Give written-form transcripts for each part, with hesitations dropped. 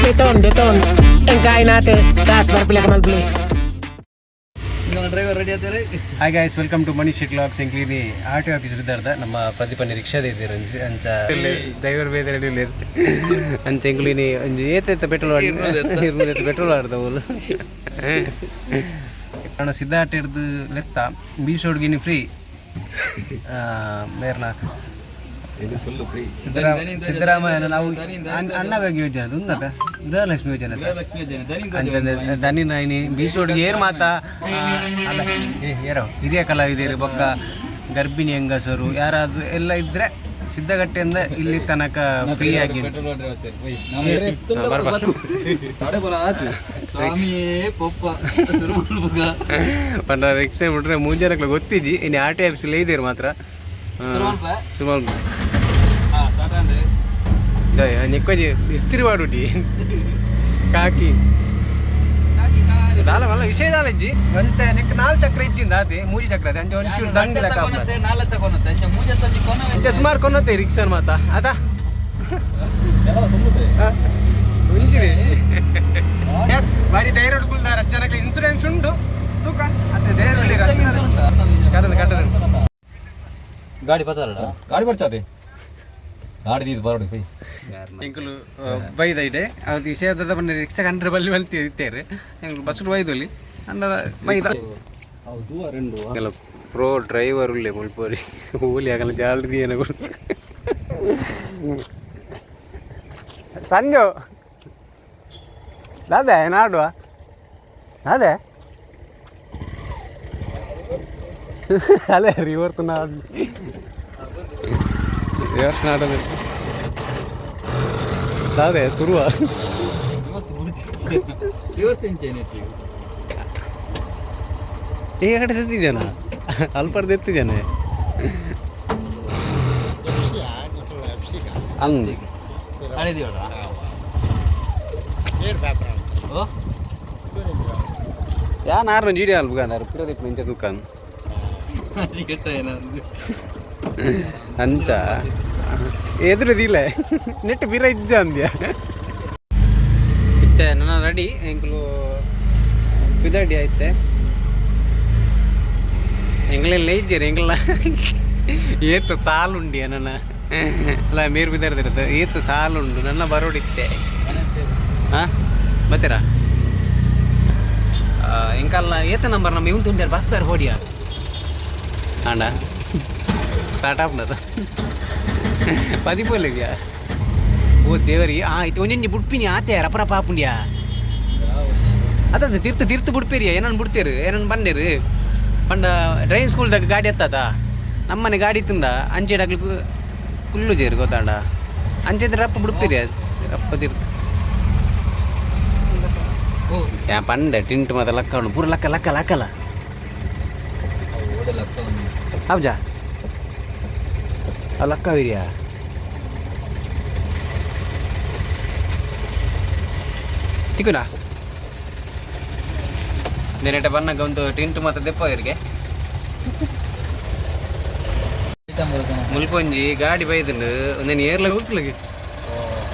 Deton. Engkain natin. Das berpilih ke beli. Driver ready ಆಗ್ತಾರೆ. Hi guys, welcome to Manish clocks ಎಂಕ್ಲಿನಿ R T office ವಿದ್ದಾರ್ದ ನಮ್ಮ ಪ್ರದೀಪನಿ ರಿಕ್ಷಾದ ಇದ್ದೀರು ಅಂಚ ಡ್ರೈವರ್ ಬೇರೆ ರೆಡಿ ಇಲ್ಲ ಅಂಚ ಎಂಕ್ಲಿನಿ ಒಂಜಿ ಏತೈತ ಪೆಟ್ರೋಲ್ ಇರ್ಬೋದು ಪೆಟ್ರೋಲ್ ಆಡ್ದ ಓಲು ನಾನು ಸಿದ್ಧಾರ್ಥ ಹಿಡ್ದು ಲೆತ್ತ ಬೀಸೋಡ್ಗಿನಿ ಫ್ರೀ ಬೇರ್ನ ಸಿದ್ದರಾಮಯ್ಯ ನಾವು ಅನ್ನಭಾಗ್ಯ ಯೋಜನೆ ಉಂದಟ ಗೃಹಲಕ್ಷ್ಮಿ ಯೋಜನೆ ದನಿನ ಇನಿ ಬೀಸೋಡಿಗೆ ಏರ್ ಮಾತಾ ಯಾರೋ ಹಿರಿಯ ಕಲಾವಿದರು ಬೊಕ್ಕ ಗರ್ಭಿಣಿ ಹೆಂಗಸರು ಯಾರಾದ್ರು ಎಲ್ಲ ಇದ್ರೆ ಸಿದ್ದಗಟ್ಟೆಯಿಂದ ಇಲ್ಲಿ ತನಕ ಫ್ರೀ ಆಗಿ ಪಂಡ ರಿಕ್ಷಾ ಬಿಟ್ರೆ ಮುಂಜಾನೆ ಗೊತ್ತಿದ್ದಿ ಇನ್ನು ಆರ್ ಟಿ ಆಫೀಸಲ್ಲಿ ಇದ್ದೀರಿ ಮಾತ್ರ ಸುಮಾರು ನೆಕ್ಕೊಂಜಿ ಇಸ್ತ್ರಿ ಮಾಡುಡಿ ಕಾಕಿ ದಾಲ ಮಲ್ಲ ವಿಷಯ ದಾಲಜ್ಜಿ ಒಂತೆ ನೆಕ್ 4 ಚಕ್ರ ಇಜ್ಜಿಂದ ಆತಿ 3 ಚಕ್ರ ಅದ ಅಂಜ ಒಂಚೂರು ದಂಗ ಲೆಕ್ಕ ಅಂಜ ಸುಮಾರು ಕೊನ್ನತೆ ರಿಕ್ಷಾ ಮಾತ ಅದ ಉಂಜಿರಿ ಎಸ್ ಬಾರಿ ಧೈರ್ಯ ಹುಡುಗುಲ್ದಾರ ಜನಕ್ಕೆ ಇನ್ಸೂರೆನ್ಸ್ ಉಂಟು ತೂಕ ಅತ್ತೆ ಧೈರ್ಯ ಕಟ್ಟದ ಗಾಡಿ ಪತ್ತಾರಡ ಗಾಡಿ ಬರ್ಚಾದೆ ಗಾಡಿ ದೀದು ಬರೋಡಿ ಪೈ ಎಂಕುಲು ಬೈದ ಇಡೆ ಅದು ವಿಷಯದ ಬಂದ ರಿಕ್ಷಾ ಕಂಡ್ರೆ ಬಲ್ಲಿ ಬಂತು ಇತ್ತೇರು ಎಂಕುಲು ಬಸ್ಸು ಬೈದಲ್ಲಿ ಅಂದ ಬೈದ ಹೌದು రెండు ಎಲ್ಲ ಪ್ರೋ ಡ್ರೈವರ್ ಉಳ್ಳೆ ಮುಲ್ಪೋರಿ ಹೂಲಿ ಆಗಲ್ಲ ಜಾಲ್ದಿ ಏನೋ ಸಂಜು ಅದೇ ನಾಡುವ ಅದೇ ಅಲ್ಲೇ ರಿವರ್ಸ್ ನಾಡೋದು ಅದೇ ಶುರುವ ಈ ಕಡೆ ತೆತ್ತಿದ್ದಾನ ಅಲ್ಪರ್ದು ಎತ್ತಿದ್ದಾನೆ ಹಂಗೆ ಯಾನ್ ಆರು ಜೀಡಿ ಅಲ್ಬುಗಾದಾರು ಪಿರೋದಿಪ್ಪ ನಿಂಚ ದುಕಾನ್ ಅಂಚ ಎದುರದಿಲ್ಲ ನೆಟ್ಟು ಬಿರ ಇಜ್ಜ ಅಂದ್ಯ ಇತ್ತೆ ನನ್ನ ರೆಡಿ ಎಂಕ್ಲು ಪಿದಡಿ ಆಯ್ತೆ ಎಂಗ್ಲೆಲ್ಲ ಇಜ್ಜೇರಿ ಎಂಗ್ಲ ಏತು ಸಾಲುಂಡಿ ನನ್ನ ಅಲ್ಲ ಮೀರು ಬಿದ್ದಾರ್ದಿರತ್ತೆ ಏತು ಸಾಲುಂಡು ನನ್ನ ಬರೋಡಿತ್ತೆ ಹಾಂ ಬರ್ತೀರಾ ಎಂಕಲ್ಲ ಏತ ನಂಬರ್ ನಮ್ಮ ಇವ್ನು ತುಂಡ್ಯಾರ ಬಸ್ದಾರ ಹೊಡಿಯ ಆಂಡ ಸ್ಟಾರ್ಟ್ ಆಗ್ನದ 10 ಪೋಲಿದ್ಯಾ ಓ ದೇವರಿ ಆಯ್ತು ಒಂಜಿ ಬುಡ್ಪಿನಿ ಆತೆ ರಪರ ಪಾಪುಂಡ್ಯಾ ಅದ ತೀರ್ಥ ಬುಡ್ಪೇರಿಯ ಏನನ್ನು ಬಿಡ್ತೀರಿ ಏನನ್ನು ಬಂದಿರಿ ಪಂಡ ಡ್ರೈವಿಂಗ್ ಸ್ಕೂಲ್ದಾಗ ಗಾಡಿ ಎತ್ತದ ನಮ್ಮನೆ ಗಾಡಿ ತುಂಡ ಅಂಚೆ ಡಾಕ್ಲಿಕ್ಕೆ ಫುಲ್ಲು ಜೇರು ಗೊತ್ತಾಂಡ ಅಂಚೆ ರಪ್ಪ ಬಿಡ್ಪೇರಿ ರಪ್ಪ ತೀರ್ಥ ಪಂಡ ಟಿಂಟ್ ಮಾತ ಲಕ್ಕ ಉಂಡು ಪೂರ ಲಕ್ಕಲ್ಲ ಹೌಜಾ ಲಕ್ಕ ವಿರಿಯಾ ತಿಕ್ಕುನಾ ನೆನೆಟ ಬನ್ನಗ ಒಂದು ಟಿಂಟು ಮತ್ತು ದೆಪ್ಪ ಇವರಿಗೆ ಮುಲ್ಪೊಂಜಿ ಗಾಡಿ ಬೈದಂಡು ಒಂದೇನು ಏರ್ಲ ಹೋಗ್ತಿಲ್ಲಗೆ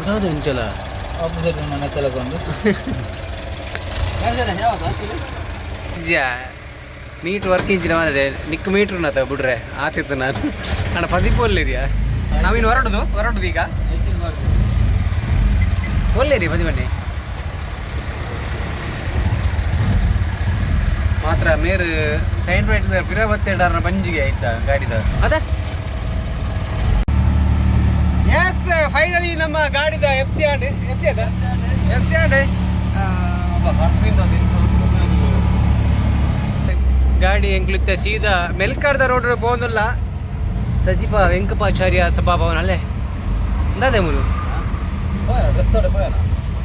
ಅದಾದ ಅಂಚಲ ಮೀಟ್ರ್ ವರ್ಕ್ ಇಂಚಿನ ಮಾಡಿದೆ ನಿಕ್ ಮೀಟ್ರ್ ನತ ಬಿಡ್ರೆ ಆತಿತ್ತು ನಾನು ನಾನು 10 ಪೋಲ್ಲಿರಿಯಾ ನಾವಿನ್ನು ಹೊರಡುದು ಈಗ ಒಲ್ಲೇರಿ 10 ಬನ್ನಿ ಮಾತ್ರ ಮೇರು ಸೈಡ್ ರೈಟ್ ಪಿರ 72 ಬಂಜಿಗೆ ಆಯ್ತಾ ಗಾಡಿದ ಅದ ಎಸ್ ಫೈನಲಿ ನಮ್ಮ ಗಾಡಿದ ಎಫ್ ಸಿ ಆಂಡ್ ಗಾಡಿ ಎಂಕ್ಲಿತ್ತ ಸೀದಾ ಮೆಲ್ಕಾಡ್ದ ರೋಡ್ ಪೋಂದುಲ್ಲ ಸಚಿವ ವೆಂಕಪಾಚಾರ್ಯ ಸಭಾಭವನ ಅಲ್ಲೇ ಅಂದದೆ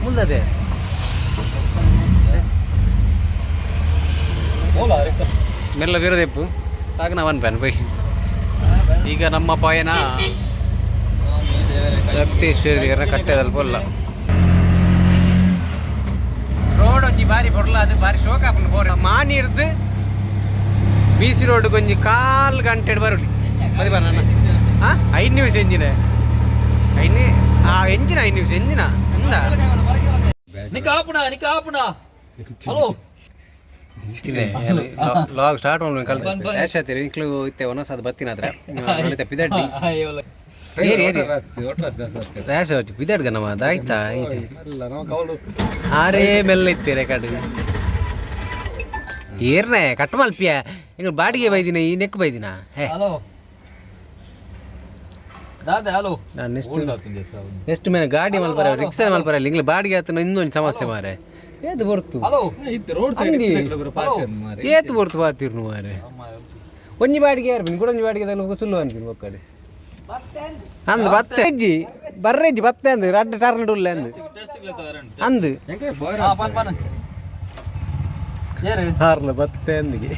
ಮುಂದದೆ ಮೆಲ್ಲ ವಿರೋದೆಪ್ಪು ಆಗ ನಾವನ್ ಪ್ಯಾನ್ ಬೈ ಈಗ ನಮ್ಮ ಪಯಣ ರಕ್ತೇಶ್ವರ ಕಟ್ಟೆದಲ್ಲಿ ಪೊಲ್ಲ ರೋಡ್ ಒಂಜಿ ಬಾರಿ ಬೊರ್ಲ ಅದು ಬಾರಿ ಶೋಕ ಬೋರ್ ಮಾನಿ ಇರ್ದು ಬೀಸಿ ರೋಡ್ ಕೊಂಚಿ 4 ಗಂಟೆ ಬರೋಡಿ ಮದಿ ಬರ ನನ್ನ 5 ನಿಮಿಷ ಎಂಜಿನ ಎಂಜಿನ 5 ನಿಮಿಷ ಎಂಜಿನ ಅಂದ ನಿಕ್ಕ ಆಪುಣ ಹಲೋ ಲಾಗ್ ಸ್ಟಾರ್ಟ್ ಮಾಡ್ಬೇಕು ಕಲ್ತು ಯಾಶ್ ಆಯ್ತೀರಿ ಇಕ್ಲು ಇತ್ತೆ ಒಂದೊಂದು ಬತ್ತಿನ ಹತ್ರ ನೋಡಿತೆ ಪಿದಡ್ಡಿ ಯಾಶ್ ಆಯ್ತು ಪಿದಡ್ಗ ನಮ್ಮ ಆಯ್ತಾ ಆರೇ ಮೆಲ್ಲ ಇತ್ತೆ ರೆಕಾರ್ಡ್ ಏರ್ನೆ ಕಟ್ ಮಲ್ಪಿಯ ಎಂಗ್ ಬಾಡಿಗೆ ಬೈದಿನ ಈ ನೆಕ್ ಬೈದಿನ ಹಲೋ ದಾದ ಹಲೋ ನಾನು ನೆಕ್ಸ್ಟ್ ಮೇಲೆ ಗಾಡಿ ಮಲ್ಪರ ರಿಕ್ಷಾ ಮಲ್ಪರ ಇಲ್ಲ ಇಂಗ್ಲ ಬಾಡಿಗೆ ಆತನ ಇನ್ನೊಂದು ಸಮಸ್ಯೆ ಮಾರೆ ಏತು ಬರ್ತು ಹಲೋ ರೋಡ್ ಸೈಡ್ ಏತು ಬರ್ತು ಬಾತಿರ್ನು ಮಾರೆ ಒಂಜಿ ಬಾಡಿಗೆ ಯಾರು ಬಿನ್ ಕೂಡ ಬಾಡಿಗೆ ಸುಳ್ಳು ಅನ್ಬಿನ್ ಒಕ್ಕಡೆ ಅಂದ್ ಬತ್ತೆ ಅಜ್ಜಿ ಬರ್ರೆಜ್ಜಿ ಬತ್ತೆ ಅಂದ್ ರಡ್ಡ ಟರ್ನ್ ಉಲ್ಲ ಅಂದ್ ಅಂದ್ ಹಾರ್ಲ ಬತ್ತೆ ಅಂದಿಗೆ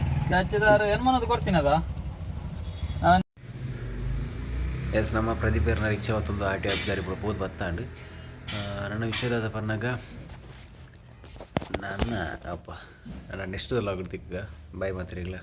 ಕೊಡ್ತೀನದ ಎಸ್ ನಮ್ಮ ಪ್ರದೀಪೇರ್ನ ರಿಕ್ಷಾ ಹೊತ್ತೊಂದು ಆಟಿ ಅಬ್ದಾರಿ ಬೋದು ಬತ್ತಾಂಡು ನನ್ನ ವಿಷಯದ ಪರ್ನಾಗ ನನ್ನ ಅಪ್ಪ ನನ್ನ ನೆಕ್ಸ್ಟ್ ಲಾಗ್ ತಿಕ್ಕ ಬಾಯ್ ಮಾತ್ರಿಗ್ಲ